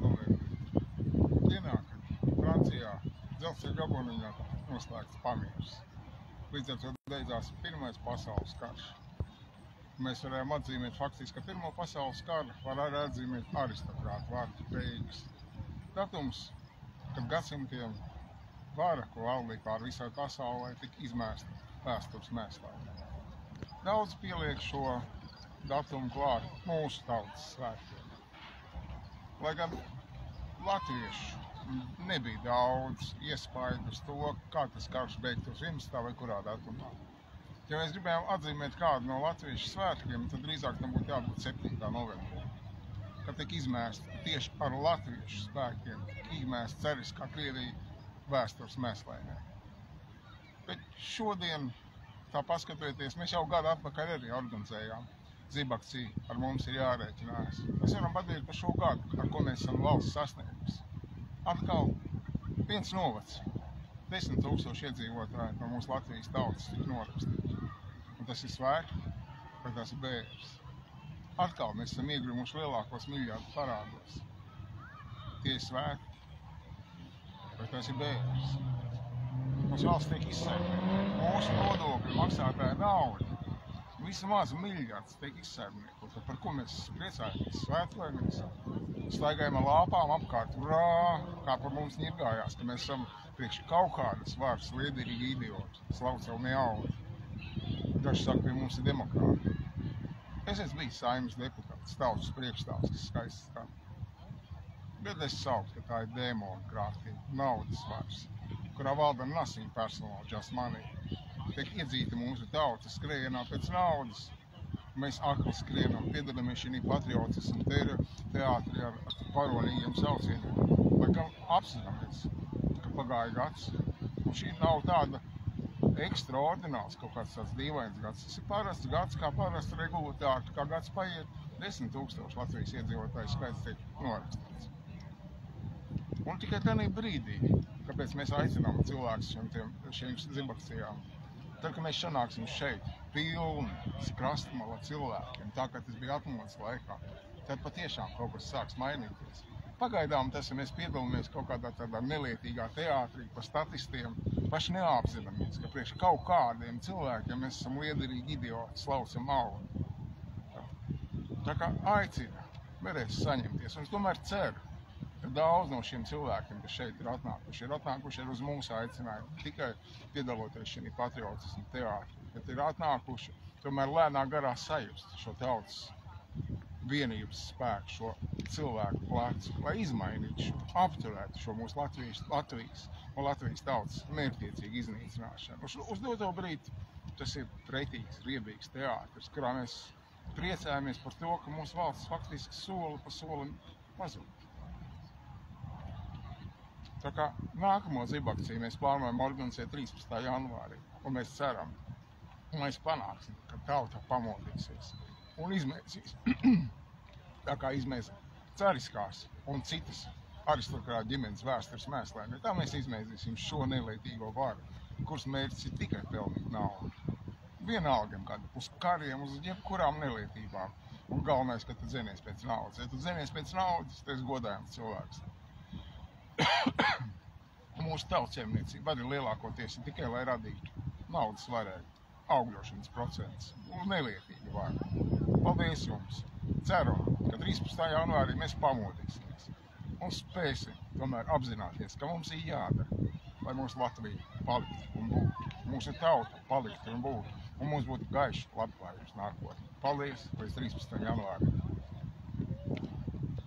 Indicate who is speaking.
Speaker 1: novembrī. Dienā, kad Francijā dzelzceļa gabaliņā noslēgts pamiers. Līdz ar to beidzās Pirmais pasaules karš. Mēs varējām atzīmēt faktiski, ka Pirmo pasaules karu var arī atzīmēt aristokrātu vārdu beigas. Datums, kad gadsimtiem vara, ko valdīja pār visai pasaulē, tika izmēsta vēstures mēslā. Daudz pieliek šo datumu klāt mūsu tautas svētkiem. Lai gan latviešu nebija daudz iespaidu uz to, kā tas karš beigtos 11. vai kurā datumā. Ja mēs gribējām atzīmēt kādu no latviešu svētkiem, tad drīzāk tam būtu jābūt 7. novembrī, kad tika izmēsta tieši ar latviešu spēkiem, izmēsta ceriskā Krievija vēstures mēslēnē. Bet šodien, tā paskatieties, mēs jau gadu atpakaļ arī organizējām zibakciju, ar mums ir jārēķinās. Mēs varam padarīt par šo gadu, ar ko mēs esam valsts sasniegusi. Atkal viens novads, 10 000 iedzīvotāji no mūsu Latvijas tautas tika norakstīti. Un tas ir svētki, vai tas ir bēglis. Atkal mēs esam iegrumuši lielākos miljardu parādos. Tie ir svētki, vai tas ir bēglis. Mums valsts tiek izsaimniekota. Mūsu nodokļu maksātāja nauda, vismaz miljards tiek izsaimniekota. Par ko mēs priecājamies? Svētlaimīgs. Staigājam ar lāpām apkārt, urā, kā par mums ņirgājās, ka mēs esam priekš kaut kādas varas liederīgi idioti. Slavu savu neaudu. Daži saka, ka mums ir demokrāti. Es esmu bijis Saeimas deputāts, tautas priekšstāvs, kas skaisti skan. Bet es saucu, ka tā ir demokrātija, naudas varas, kurā valda nothing personal, just money. Tiek iedzīta mūsu tauta skrejienā pēc naudas. Mēs akli skrienam, piedalāmies šī patriotismu teātri ar paronīgiem saucieniem. Lai gan apzināmies, ka pagāja gads, un šī nav tāda ekstraordināls, kaut kāds tāds dīvains gads. Tas ir parasts gads, kā parasti regulāri, kā gads paiet, 10 000 Latvijas iedzīvotāju skaits tiek norakstīts. Un tikai tādā brīdī, kāpēc mēs aicinām cilvēkus šiem zibakcijām, tad, kad mēs sanāksim šeit, pilni krastmala cilvēkiem, tā kā tas bija atmodas laikā, tad patiešām kaut kas sāks mainīties. Pagaidām mēs piedalāmies kaut kādā tādā nelietīgā teātrī par statistiem, paši neapzināmies, ka priekš kaut kādiem cilvēkiem mēs esam liederīgi idioti, slaucam augu. Tā kā aicina, varēs saņemties, un es tomēr ceru, ka daudz no šiem cilvēkiem, kas šeit ir atnākuši uz mūsu aicinājumu, tikai piedaloties šī patriotismu teātrī, bet ir atnākuši tomēr lēnā garā sajust šo tautas vienības spēku, šo cilvēku plecu, lai izmainītu apturētu šo mūsu Latvijas tautas mērķtiecīgu iznīcināšanu. Uz doto brīdi tas ir pretīgs, riebīgs teātris, kurā mēs priecājamies par to, ka mūsu valsts faktiski soli pa solim pazūd. Tā kā nākamo zibakciju mēs plānojam organizēt 13. janvārī, un mēs ceram, un mēs panāksim, ka tauta pamodīsies un izmēsīs, tā kā izmēs cariskās un citas aristokrāta ģimenes vēstures mēslēm. Tā mēs izmēsīsim šo nelietīgo varu, kuras mērķis ir tikai pelnīt naudu. Vienalga kāda uz kariem, uz jebkurām nelietībām. Un galvenais, ka tu dzenies pēc naudas. Ja tu dzenies pēc naudas, tas ir godājams cilvēks. Mūsu tautsēmniecība arī lielākoties ir tikai, lai radītu naudas varētu, augļošanas procents un nelietīgi varu. Paldies jums! Ceru, ka 13. janvārī mēs pamodīsimies un spēsim tomēr apzināties, ka mums ir jādara, lai mūsu Latvija paliktu un būtu, mūsu tauta paliktu un būtu, un mums būtu gaišs labklājības nākotne. Paldies! Līdz 13. janvārim!